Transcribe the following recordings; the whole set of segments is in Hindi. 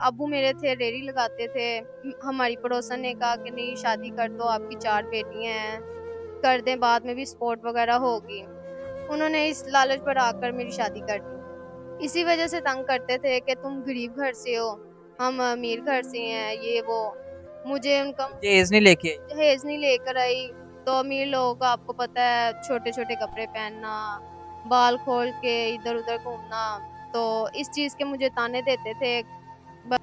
अब्बू मेरे थे रेहड़ी लगाते थे। हमारी पड़ोसन ने कहा कि नहीं शादी कर दो, आपकी 4 बेटियां हैं, कर दें, बाद में भी सपोर्ट वगैरह होगी। उन्होंने इस लालच पर आकर मेरी शादी कर दी। इसी वजह से तंग करते थे कि तुम गरीब घर से हो, हम अमीर घर से हैं, ये वो। मुझे उनका दहेज नहीं लेके आई? दहेज नहीं लेकर आई। तो अमीर लोगों का आपको पता है, छोटे छोटे कपड़े पहनना, बाल खोल के इधर उधर घूमना। तो इस चीज के मुझे ताने देते थे।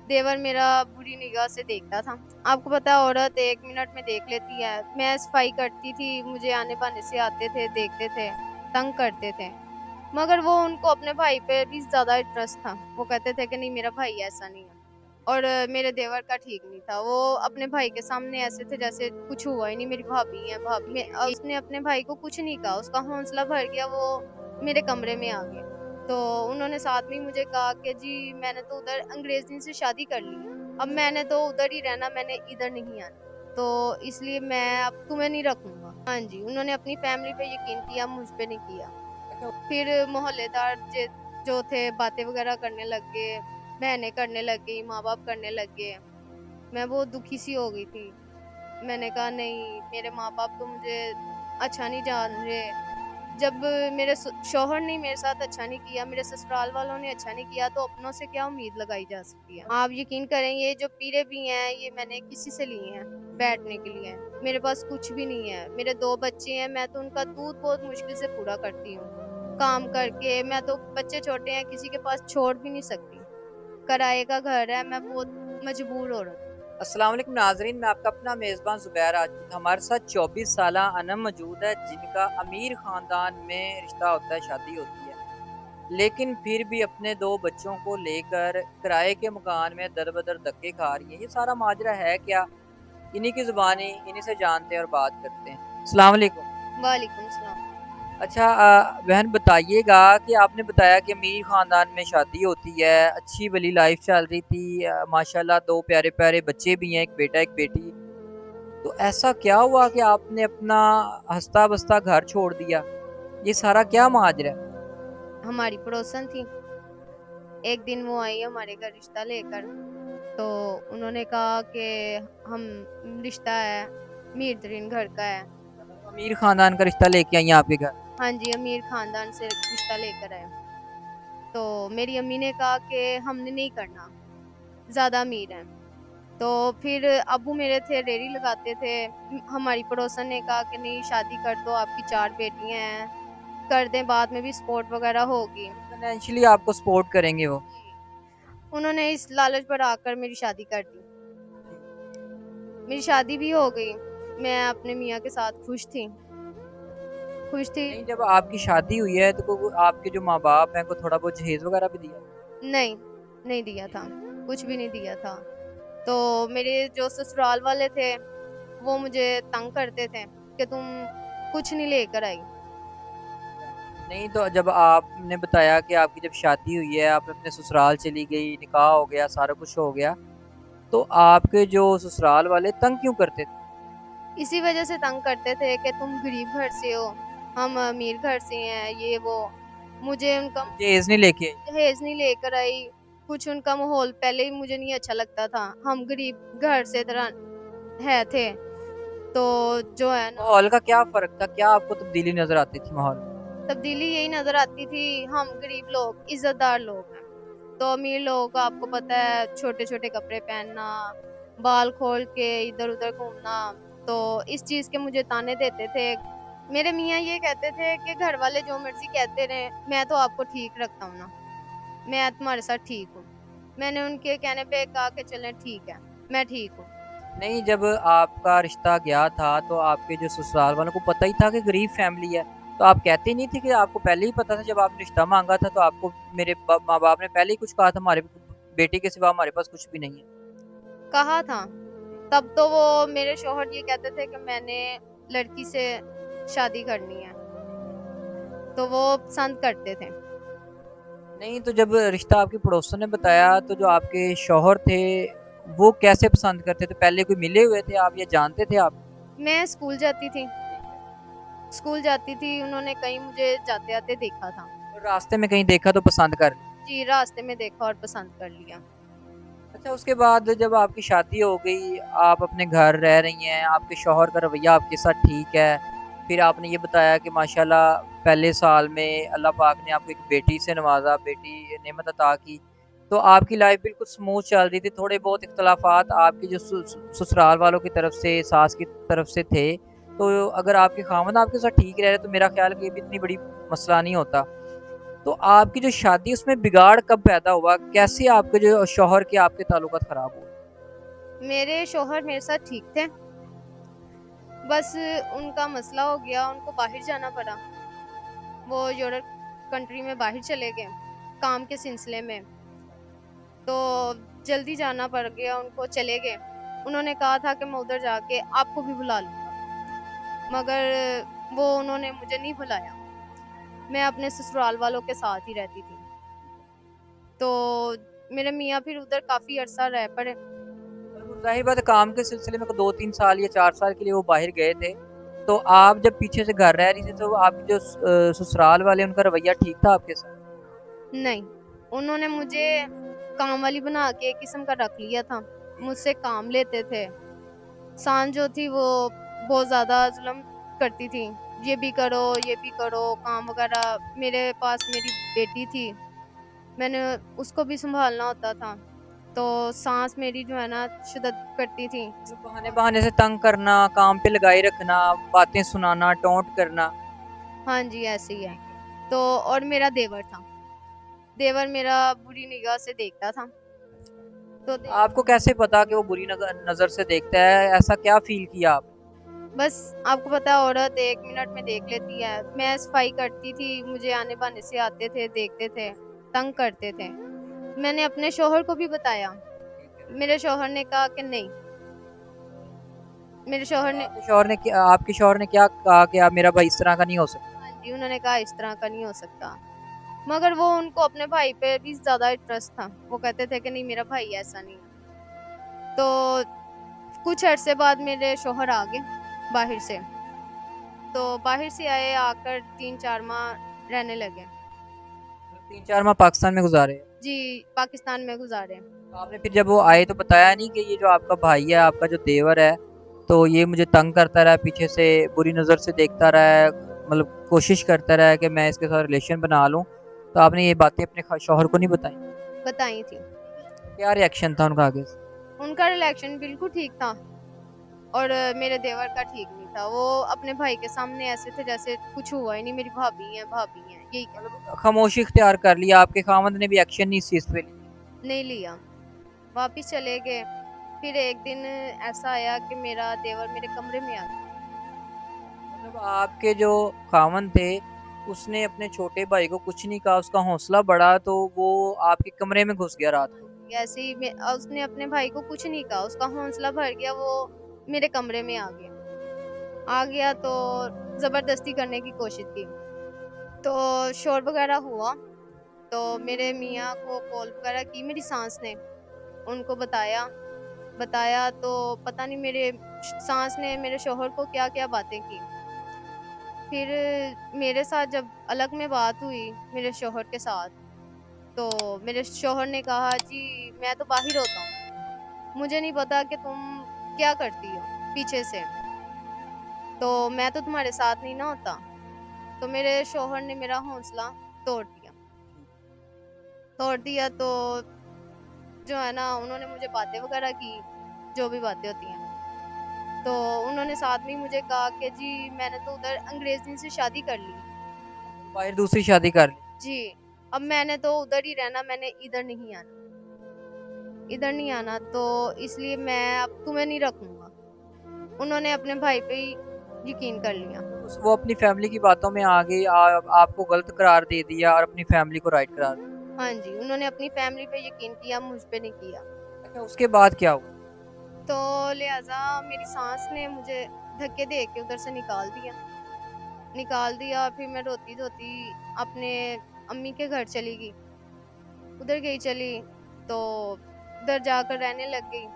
देवर मेरा बुरी निगाह से देखता था। आपको पता है औरत 1 मिनट में देख लेती है। मैं सफाई करती थी, मुझे आने बाने से आते थे, देखते थे, तंग करते थे। मगर वो उनको अपने भाई पे भी ज्यादा इंटरेस्ट था। वो कहते थे कि नहीं मेरा भाई ऐसा नहीं है। और मेरे देवर का ठीक नहीं था। वो अपने भाई के सामने ऐसे थे जैसे कुछ हुआ ही नहीं, मेरी भाभी है भाभी उसने अपने भाई को कुछ नहीं कहा, उसका हौसला भर गया, वो मेरे कमरे में आ गया। तो उन्होंने साथ में ही मुझे कहा कि जी मैंने तो उधर अंग्रेजी से शादी कर ली है, अब मैंने तो उधर ही रहना, मैंने इधर नहीं आना, तो इसलिए मैं अब तुम्हें नहीं रखूंगा। हाँ जी, उन्होंने अपनी फैमिली पे यकीन किया, मुझ पे नहीं किया। अच्छा। फिर मोहल्लेदार जो थे बातें वगैरह करने लग गए, बहनें करने लग गई, माँ बाप करने लग गए। मैं बहुत दुखी सी हो गई थी। मैंने कहा नहीं, मेरे माँ बाप तो मुझे अच्छा नहीं जान रहे। जब मेरे शौहर ने मेरे साथ अच्छा नहीं किया, मेरे ससुराल वालों ने अच्छा नहीं किया, तो अपनों से क्या उम्मीद लगाई जा सकती है। आप यकीन करें, ये जो पीरे भी हैं ये मैंने किसी से लिए हैं बैठने के लिए। मेरे पास कुछ भी नहीं है। मेरे 2 बच्चे हैं, मैं तो उनका दूध बहुत मुश्किल से पूरा करती हूँ काम करके। मैं तो बच्चे छोटे हैं, किसी के पास छोड़ भी नहीं सकती। किराए का घर है, मैं बहुत मजबूर औरत हूँ। अस्सलाम वालेकुम नाजरीन, मैं आपका अपना मेज़बान ज़ुबैर। आज हमारे साथ 24 साला अनम मौजूद है, जिनका अमीर ख़ानदान में रिश्ता होता है, शादी होती है, लेकिन फिर भी अपने 2 बच्चों को लेकर किराए के मकान में दर-बदर धक्के खा रही है। ये सारा माजरा है क्या? इन्हीं की ज़ुबानी, इन्हीं से जानते हैं और बात करते हैं। अस्सलाम वालेकुम। वालेकुम सलाम। अच्छा, बहन बताइएगा कि आपने बताया कि अमीर ख़ानदान में शादी होती है, अच्छी भली लाइफ चल रही थी, माशाल्लाह 2 प्यारे-प्यारे बच्चे भी हैं, एक बेटा एक बेटी। तो ऐसा क्या हुआ कि आपने अपना हँसता-बसता घर छोड़ दिया? ये सारा क्या माजरा है? हमारी पड़ोसन थी, एक दिन वो आई हमारे घर रिश्ता लेकर। तो उन्होंने कहा कि हम रिश्ता है, मीर तरीन घर का है। अमीर ख़ानदान का रिश्ता लेके आई हैं आपके घर? हाँ जी, अमीर खानदान से रिश्ता लेकर आए। तो मेरी अम्मी ने कहा कि हमने नहीं करना, ज्यादा अमीर हैं। तो फिर अब्बू मेरे थे रेहड़ी लगाते थे। हमारी पड़ोसन ने कहा कि नहीं शादी कर दो, आपकी 4 बेटियां हैं, कर दें, बाद में भी सपोर्ट वगैरह होगी। फाइनेंशियली आपको सपोर्ट करेंगे वो? जी, उन्होंने इस लालच पर आकर मेरी शादी कर दी। मेरी शादी भी हो गई। मैं अपने मियाँ के साथ खुश थी, खुश थी। नहीं, जब आपकी शादी हुई है तो आपके जो माँ-बाप हैं, को थोड़ा बहुत जहेज़ वगैरह भी दिया? नहीं, नहीं दिया था, कुछ भी नहीं दिया था। तो मेरे जो ससुराल वाले थे वो मुझे तंग करते थे कि तुम कुछ नहीं लेकर आई। नहीं, तो जब आपने बताया कि आपकी जब शादी हुई है, आप अपने ससुराल चली गई, निकाह हो गया, सारा कुछ हो गया, तो आपके जो ससुराल वाले तंग क्यों करते थे? इसी वजह से तंग करते थे कि तुम गरीब घर से हो, हम अमीर घर से हैं, ये वो। मुझे उनका दहेज नहीं लेके आई? दहेज नहीं लेकर आई। कुछ उनका माहौल पहले ही मुझे नहीं अच्छा लगता था। हम गरीब घर से तरह है थे, तो जो है ना, माहौल का क्या फ़र्क था? क्या आपको तब्दीली नज़र आती थी माहौल में? तब्दीली यही नजर आती थी। हम गरीब लोग इज्जतदार लोग हैं, तो अमीर लोगों का आपको पता है, छोटे छोटे कपड़े पहनना, बाल खोल के इधर उधर घूमना। तो इस चीज के मुझे ताने देते थे। मेरे मियाँ ये कहते थे कि घर वाले जो मर्जी कहते रहे, मैं तो आपको ठीक रखता हूँ ना, मैं तुम्हारे साथ ठीक हूँ। मैंने उनके कहने पे कहा कि चलें ठीक है, मैं ठीक हूँ। नहीं, जब आपका रिश्ता गया था, तो आपके जो ससुराल वालों को पता ही था कि गरीब फैमिली है, तो आप कहते नहीं थे कि आपको पहले ही पता था? जब आपने रिश्ता माँगा था, तो आपको मेरे माँ-बाप ने पहले ही कुछ कहा था, हमारे बेटे के सिवा हमारे पास कुछ भी नहीं है? कहा था। तब तो वो मेरे शौहर ये कहते थे कि मैंने लड़की से शादी करनी है, तो वो पसंद करते थे। नहीं, तो जब रिश्ता आपकी पड़ोसन ने बताया, तो जो आपके शौहर थे, वो कैसे पसंद करते थे? पहले कोई मिले हुए थे आप या जानते थे आप? मैं स्कूल जाती थी, स्कूल जाती थी, उन्होंने कहीं मुझे जाते आते देखा था। तो रास्ते में कहीं देखा तो पसंद कर लिया? जी, रास्ते में देखा और पसंद कर लिया। अच्छा, उसके बाद जब आपकी शादी हो गई, आप अपने घर रह रही हैं, आपके शौहर का रवैया आपके साथ ठीक है, फिर आपने ये बताया कि माशाल्लाह पहले साल में अल्लाह पाक ने आपको एक बेटी से नवाज़ा, बेटी नेमत अता की, तो आपकी लाइफ बिल्कुल स्मूथ चल रही थी। थोड़े बहुत इख्तलाफात आपके जो ससुराल वालों की तरफ से, सास की तरफ से थे, तो अगर आपके खामद आपके साथ ठीक रह रहे तो मेरा ख्याल है कि ये भी इतनी बड़ी मसला नहीं होता। तो आपकी जो शादी उसमें बिगाड़ कब पैदा हुआ? कैसे आपके जो शौहर के आपके ताल्लुकात खराब हुए? मेरे शौहर मेरे साथ ठीक थे, बस उनका मसला हो गया, उनको बाहर जाना पड़ा। वो यूरोप कंट्री में बाहर चले गए काम के सिलसिले में, तो जल्दी जाना पड़ गया उनको, चले गए। उन्होंने कहा था कि मैं उधर जाके आपको भी बुला लूंगा, मगर वो उन्होंने मुझे नहीं बुलाया। मैं अपने ससुराल वालों के साथ ही रहती थी, तो मेरे मियाँ फिर उधर काफी अरसा रह पड़े। और वो ज़ाहिर बात है काम के सिलसिले में 2-3 साल या 4 साल के लिए वो बाहर गए थे। तो आप जब पीछे से घर रह रही थी तो आपके जो ससुराल वाले उनका रवैया ठीक था आपके साथ? नहीं, उन्होंने मुझे काम वाली बना के एक किस्म का रख लिया था, मुझसे काम लेते थे। सांझ जो थी वो बहुत ज्यादा जुल्म करती थी, ये भी करो ये भी करो काम वगैरह। मेरे पास मेरी बेटी थी, मैंने उसको भी संभालना होता था, तो सांस मेरी जो है ना शिद्दत करती थी। मतलब बहाने-बहाने से तंग करना, काम पे लगाए रखना, बातें सुनाना, टोंट करना। हाँ जी, ऐसे ही है। तो और मेरा देवर था, देवर मेरा बुरी निगाह से देखता था, तो आपको कैसे पता कि वो बुरी नज़र से देखता है? ऐसा क्या फ़ील किया आप? बस आपको पता है औरत 1 मिनट में देख लेती है। मैं सफाई करती थी, मुझे आने बहाने से आते थे, देखते थे, तंग करते थे। मैंने अपने शौहर को भी बताया, मेरे शौहर ने कहा कि नहीं। मेरे शौहर ने आपके शौहर ने क्या कहा कि आप मेरा भाई इस तरह का नहीं हो सकता? हाँ जी, उन्होंने कहा इस तरह का नहीं हो सकता, मगर वो उनको अपने भाई पे भी ज्यादा इंटरेस्ट था। वो कहते थे कि नहीं मेरा भाई ऐसा नहीं है। तो कुछ अरसे बाद मेरे शौहर आ गए बाहर से, तो बाहर से आए, आकर 3-4 माह रहने लगे। 3-4 माह पाकिस्तान में गुज़ारे। जी, पाकिस्तान में गुजारे। तो आपने फिर जब वो आए तो बताया नहीं कि ये जो आपका भाई है, आपका जो देवर है, तो ये मुझे तंग करता रहा है, पीछे से बुरी नज़र से देखता रहा है, मतलब कोशिश करता रहा है कि मैं इसके साथ रिलेशन बना लूँ। तो आपने ये बातें अपने शौहर को नहीं बताई? बताई थी। क्या रिएक्शन था उनका आगे से? उनका रिलेक्शन बिल्कुल ठीक था, और मेरे देवर का ठीक नहीं था। वो अपने भाई के सामने ऐसे थे जैसे कुछ हुआ ही नहीं, मेरी भाभी है भाभी है, यही मतलब खामोशी इख्तियार कर लिया, आपके खामद ने भी एक्शन नहीं इस चीज़ पे लिया? नहीं लिया, वापिस चले गए। फिर एक दिन ऐसा आया कि मेरा देवर मेरे कमरे में आ गया। मतलब आपके जो खामन थे, उसने अपने छोटे भाई को कुछ नहीं कहा, उसका हौसला बढ़ा तो वो आपके कमरे में घुस गया रात को। ऐसे ही उसने अपने भाई को कुछ नहीं कहा, उसका हौसला भर गया, वो मेरे कमरे में आ गया। आ गया तो जबरदस्ती करने की कोशिश की, तो शोर वगैरह हुआ। तो मेरे मियाँ को कॉल वगैरह की मेरी सास ने, उनको बताया। बताया तो पता नहीं मेरे सास ने मेरे शौहर को क्या क्या बातें की। फिर मेरे साथ जब अलग में बात हुई मेरे शौहर के साथ, तो मेरे शौहर ने कहा जी मैं तो बाहर होता हूँ, मुझे नहीं पता कि तुम क्या करती हो पीछे से, तो मैं तो तुम्हारे साथ नहीं ना होता। तो मेरे शौहर ने मेरा हौसला तोड़ दिया। तोड़ दिया तो जो है ना उन्होंने मुझे बातें वगैरह की, जो भी बातें होती हैं। तो उन्होंने साथ में ही मुझे कहा कि जी मैंने तो उधर अंग्रेजी से शादी कर ली। बाहर दूसरी शादी कर ली। जी, अब मैंने तो उधर ही रहना, मैंने इधर नहीं आना, इधर नहीं आना, तो इसलिए मैं अब तुम्हें नहीं रखूंगा। उन्होंने अपने भाई पे ही यकीन कर लिया। वो अपनी फैमिली की बातों में आ गई, आपको गलत करार दे दिया और अपनी फैमिली को राइट करार दिया। हाँ जी, उन्होंने अपनी फैमिली पे यकीन किया, मुझ पे नहीं किया। अच्छा, उसके बाद क्या हुआ? तो लिहाजा मेरी सास ने मुझे धक्के दे के उधर से निकाल दिया। निकाल दिया, फिर मैं रोती धोती अपने अम्मी के घर चली गई। उधर गई चली तो उधर जाकर रहने लग गई।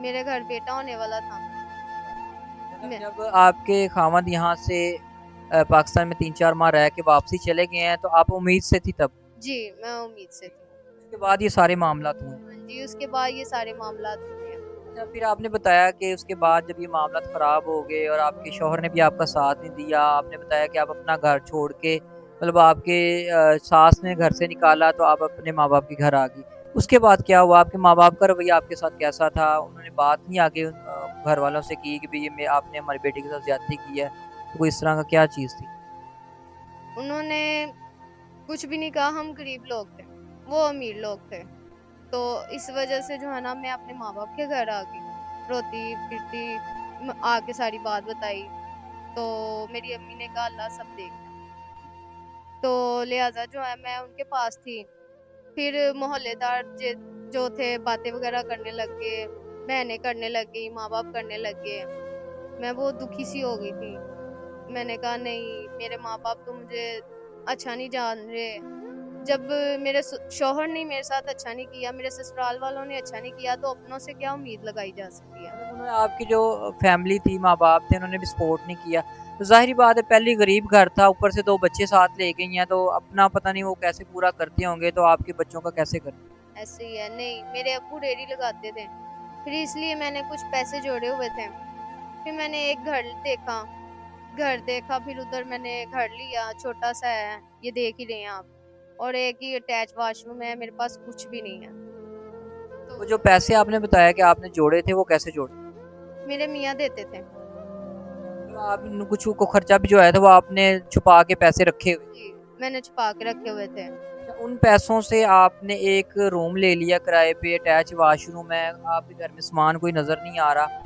मेरे घर बेटा होने वाला था। मतलब मैं जब आपके खामद यहाँ से पाकिस्तान में 3-4 माह रह के वापसी चले गए हैं तो आप उम्मीद से थी तब? जी, मैं उम्मीद से थी। उसके बाद ये सारे मामलात हुए? हाँ जी, उसके बाद ये सारे मामलात हुए हैं। अच्छा, फिर आपने बताया कि उसके बाद जब ये मामला ख़राब हो गए और आपके शौहर ने भी आपका साथ नहीं दिया, आपने बताया कि आप अपना घर छोड़ के मतलब आपके सास ने घर से निकाला तो आप अपने माँ-बाप के घर आ गई। उसके बाद क्या हुआ? आपके माँ-बाप का रवैया आपके साथ कैसा था? उन्होंने बात नहीं आगे घर वालों से की कि भई ये मैं आपने हमारी बेटी के साथ ज़्यादती की है? तो कोई इस तरह का क्या चीज़ थी? उन्होंने कुछ भी नहीं कहा, हम गरीब लोग थे, वो अमीर लोग थे। तो इस वजह से जो है ना मैं अपने माँ-बाप के घर आ गई, रोती-फिरती आके सारी बात बताई, तो मेरी अम्मी ने कहा अल्लाह सब देखता है। तो लिहाज़ा जो है मैं उनके पास थी। फिर मोहल्लेदार जो थे बातें वगैरह करने लग गए, बहनें करने लग गई, माँ-बाप करने लग गए। मैं बहुत दुखी सी हो गई थी। मैंने कहा नहीं, मेरे माँ-बाप तो मुझे अच्छा नहीं जान रहे। जब मेरे शौहर ने मेरे साथ अच्छा नहीं किया, मेरे ससुराल वालों ने अच्छा नहीं किया, तो अपनों से क्या उम्मीद लगाई जा सकती है? मतलब उन्होंने आपकी जो फैमिली थी, माँ-बाप थे, उन्होंने भी सपोर्ट नहीं किया। तो ज़ाहिर-सी बात है पहले गरीब घर था, ऊपर से 2 बच्चे साथ ले गई हैं, तो अपना पता नहीं वो कैसे पूरा करते होंगे, तो आपके बच्चों का कैसे करती? ऐसे ही है, नहीं, मेरे अब्बू रेहड़ी लगाते थे, फिर इसलिए मैंने कुछ पैसे जोड़े हुए थे। फिर मैंने एक घर देखा, फिर उधर मैंने घर लिया, छोटा-सा है, ये देख ही रहे हैं आप, और एक ही अटैच वॉशरूम है, मेरे पास कुछ भी नहीं है। तो वो जो पैसे आपने बताया कि आपने जोड़े थे, वो कैसे जोड़े? मेरे मियाँ देते थे। मतलब आप कुछ को खर्चा भी जो आया था, वो आपने छुपा के पैसे रखे हुए? जी, मैंने छुपा के रखे हुए थे। अच्छा, उन पैसों से आपने एक रूम ले लिया किराए पे, अटैच वॉशरूम है, आपके घर में सामान कोई नज़र नहीं आ रहा।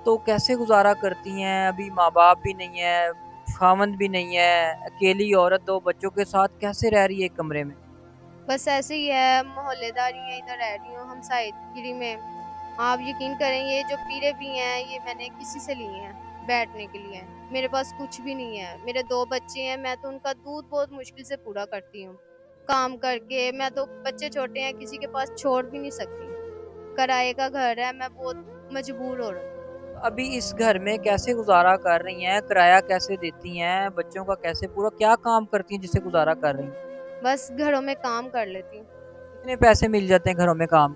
तो कैसे गुज़ारा करती हैं? अभी माँ-बाप भी नहीं है, ख़ावंद भी नहीं है, अकेली औरत 2 बच्चों के साथ कैसे रह रही है एक कमरे में? बस ऐसे ही है, मोहल्लेदारी है, इधर रह रही हूँ हमसाएगिरी में। आप यकीन करें ये जो पीरे भी हैं, ये मैंने किसी से लिए हैं, बैठने के लिए। मेरे पास कुछ भी नहीं है। मेरे 2 बच्चे हैं, मैं तो उनका दूध बहुत मुश्किल से पूरा करती हूँ, काम करके। मैं तो बच्चे छोटे हैं, किसी के पास छोड़ भी नहीं सकती। किराए का घर है, मैं बहुत मजबूर औरत हूँ। अभी इस घर में कैसे गुज़ारा कर रही हैं? किराया कैसे देती हैं? बच्चों का कैसे पूरा क्या काम करती हैं जिससे गुज़ारा कर रही हैं? बस घरों में काम कर लेती हूँ। कितने पैसे मिल जाते हैं घरों में काम?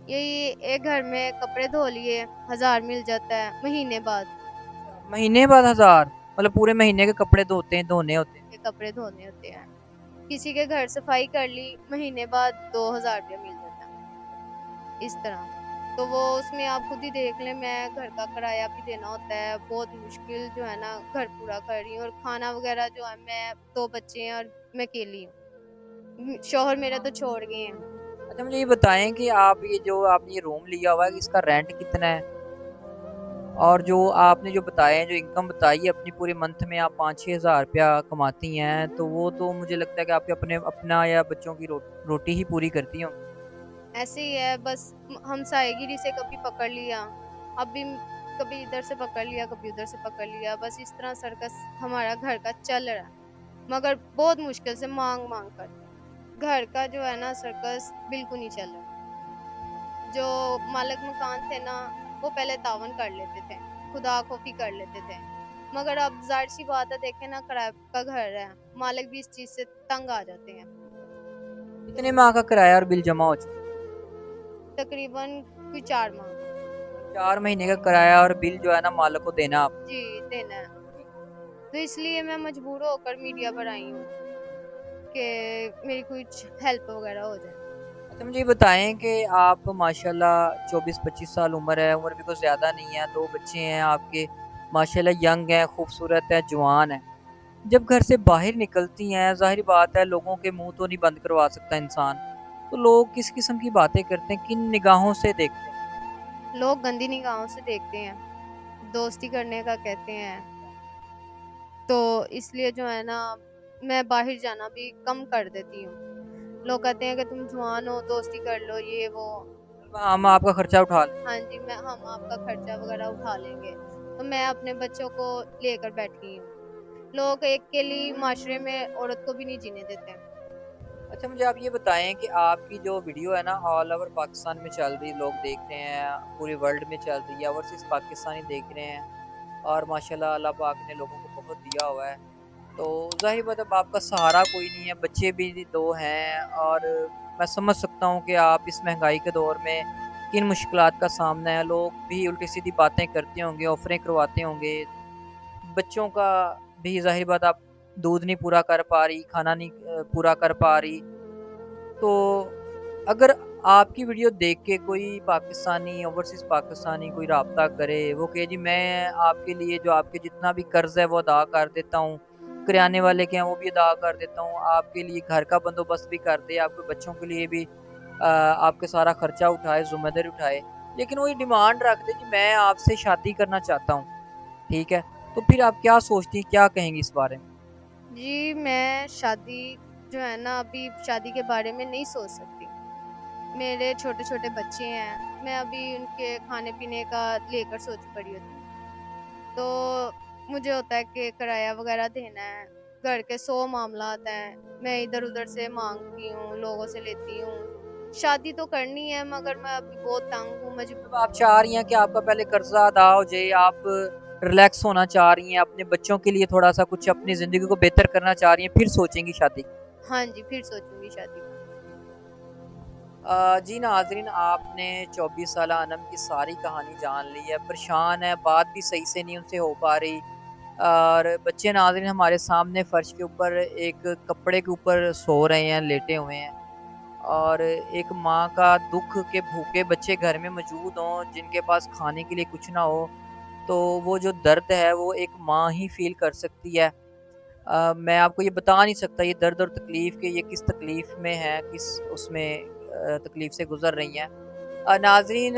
यही एक घर में कपड़े धो लिए, 1000 मिल जाता है, महीने बाद। महीने बाद 1000 मतलब पूरे महीने के कपड़े धोने होते हैं। के कपड़े धोने होते हैं। किसी के घर सफाई कर ली, महीने बाद 2000 रुपया मिल जाता है, इस तरह। तो वो उसमें आप खुद ही देख लें, मैं घर का किराया भी देना होता है, बहुत मुश्किल जो है ना घर पूरा कर रही हूँ, और खाना वगैरह जो है, मैं 2 बच्चे हैं और मैं अकेली हूँ। शौहर मेरे तो छोड़ गए हैं। अच्छा, मुझे ये बताएँ कि आप ये जो आपने ये रूम लिया हुआ है, इसका रेंट कितना है? और जो आपने जो बताए हैं, जो इनकम बताई है अपनी पूरे मंथ में आप 5-6 हज़ार रुपया कमाती हैं, तो वो तो मुझे लगता है कि आपके अपना या बच्चों की रोटी ही पूरी करती होंगी। ऐसे ही है, बस हमसाएगिरी से कभी पकड़ लिया, अभी कभी इधर से पकड़ लिया, कभी उधर से पकड़ लिया, बस इस तरह सर्कस हमारा घर का चल रहा है, मगर बहुत मुश्किल से मांग-मांग कर। घर का जो है ना सर्कस बिल्कुल नहीं चल रहा। जो मालिक मकान थे ना, वो पहले तावन कर लेते थे, खुदा खौफी कर लेते थे, मगर अब जाहिर सी बात है, देखें ना किराए का घर है, मालिक भी इस चीज से तंग आ जाते हैं। तो कितने माह का किराया और बिल जमा हो चुका तकरीबन कोई 4 माह का। है? 4 महीने का किराया और बिल जो है ना मालिक को देना आप। जी, देना है। तो इसलिए मैं मजबूर होकर मीडिया पर आई हूँ कि मेरी कुछ हेल्प वगैरह हो जाए। अच्छा, मुझे ये बताएँ कि आप माशाल्लाह 24-25 साल उम्र है, उम्र भी कुछ ज़्यादा नहीं है, 2 बच्चे हैं आपके, माशाल्लाह यंग हैं, खूबसूरत हैं, जवान हैं। जब घर से बाहर निकलती हैं, ज़ाहिर बात है लोगों के मुँह तो नहीं बंद करवा सकता इंसान। तो लोग किस किस्म की बातें करते हैं, किन निगाहों से देखते हैं? लोग गंदी निगाहों से देखते हैं, दोस्ती करने का कहते हैं, तो इसलिए जो है ना मैं बाहर जाना भी कम कर देती हूँ। लोग कहते हैं कि तुम जवान हो, दोस्ती कर लो, ये वो। हम आपका खर्चा उठा लें। हाँ जी, हम आपका खर्चा वगैरह उठा लेंगे। तो मैं अपने बच्चों को लेकर बैठी हूँ। लोग एक के लिए माशरे में औरत को भी नहीं जीने देते। अच्छा, मुझे आप ये बताएँ कि आपकी जो वीडियो है ना ऑल ओवर पाकिस्तान में चल रही, लोग देख रहे हैं, पूरे वर्ल्ड में चल रही है, ओवरसीज़ पाकिस्तानी देख रहे हैं और माशाल्लाह अल्लाह पाक ने लोगों को बहुत दिया हुआ है। तो ज़ाहिर बात है अब आपका सहारा कोई नहीं है, बच्चे भी 2 हैं और मैं समझ सकता हूँ कि आप इस महंगाई के दौर में किन मुश्किलात का सामना है। लोग भी उल्टी-सीधी बातें करते होंगे, ऑफ़रें करवाते होंगे। बच्चों का भी ज़ाहिर बात आप दूध नहीं पूरा कर पा रही, खाना नहीं पूरा कर पा रही। तो अगर आपकी वीडियो देख के कोई पाकिस्तानी, ओवरसीज़ पाकिस्तानी कोई राब्ता करे, वो कहे जी मैं आपके लिए जो आपके जितना भी कर्ज़ है वो अदा कर देता हूँ, करियाने वाले के हैं वो भी अदा कर देता हूँ, आपके लिए घर का बंदोबस्त भी कर दे, आपके बच्चों के लिए भी आपके सारा खर्चा उठाए, ज़िम्मेदारी उठाए। लेकिन वो ये डिमांड रख दे कि मैं आपसे शादी करना चाहता हूँ, ठीक है? तो फिर आप क्या सोचती हैं, क्या कहेंगी इस बारे में? जी, मैं शादी जो है ना, अभी शादी के बारे में नहीं सोच सकती। मेरे छोटे-छोटे बच्चे हैं, मैं अभी उनके खाने-पीने का लेकर सोच पड़ी होती हूँ। तो मुझे होता है कि किराया वगैरह देना है, घर के 100 मामलात हैं, मैं इधर-उधर से माँगती हूँ, लोगों से लेती हूँ। शादी तो करनी है मगर मैं अभी बहुत तंग हूँ, मतलब आप चाह रही हैं कि आपका पहले कर्जा अदा हो जाए, आप रिलैक्स होना चाह रही हैं, अपने बच्चों के लिए थोड़ा-सा कुछ अपनी ज़िंदगी को बेहतर करना चाह रही हैं, फिर सोचेंगी शादी की। हाँ जी, फिर सोचूँगी शादी का। जी नाज़रीन, आपने 24 साला अनम की सारी कहानी जान ली है, परेशान है, बात भी सही से नहीं उनसे हो पा रही और बच्चे नाज़रीन हमारे सामने फ़र्श के ऊपर एक कपड़े के ऊपर सो रहे हैं, लेटे हुए हैं और एक माँ का दुःख के भूखे बच्चे घर में मौजूद हों, जिनके पास खाने के लिए कुछ ना हो, तो वो जो दर्द है वो एक माँ ही फ़ील कर सकती है। मैं आपको ये बता नहीं सकता ये दर्द और तकलीफ़ कि ये किस तकलीफ़ में हैं, किस उसमें तकलीफ़ से गुज़र रही हैं। नाज़रीन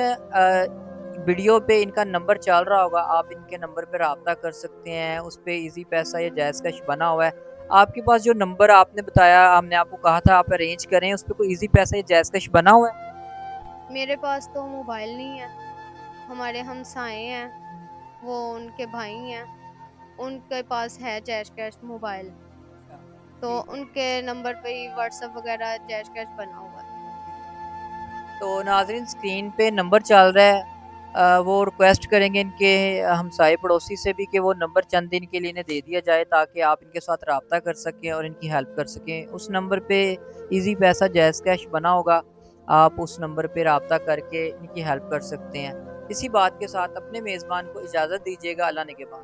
वीडियो पे इनका नंबर चल रहा होगा, आप इनके नंबर पे राब्ता कर सकते हैं, उस पे ईज़ी पैसा या जैज़ कैश बना हुआ है। आपके पास जो नंबर आपने बताया, हमने आपको कहा था आप अरेंज करें, उस पे कोई ईज़ी पैसा या जैज़ कैश बना हुआ है? मेरे पास तो मोबाइल नहीं है, हमारे हमसाए हैं, हुँ। वो उनके भाई हैं, उनके पास है जैश कैश मोबाइल, अच्छा, तो ठीक है। उनके नंबर पे ही व्हाट्सएप वगैरह जैश कैश बना हुआ है। तो नाज़रीन स्क्रीन पे नंबर चल रहा है वो रिक्वेस्ट करेंगे इनके हमसाए पड़ोसी से भी कि वो नंबर चंद दिन के लिए इन्हें दे दिया जाए ताकि आप इनके साथ रब्ता कर सकें और इनकी हेल्प कर सकें। उस नंबर पे ईज़ी पैसा जैज़ कैश बना होगा, आप उस नंबर पे रब्ता करके इनकी हेल्प कर सकते हैं। इसी बात के साथ अपने मेज़बान को इजाज़त दीजिएगा, अल्लाह निगहबान।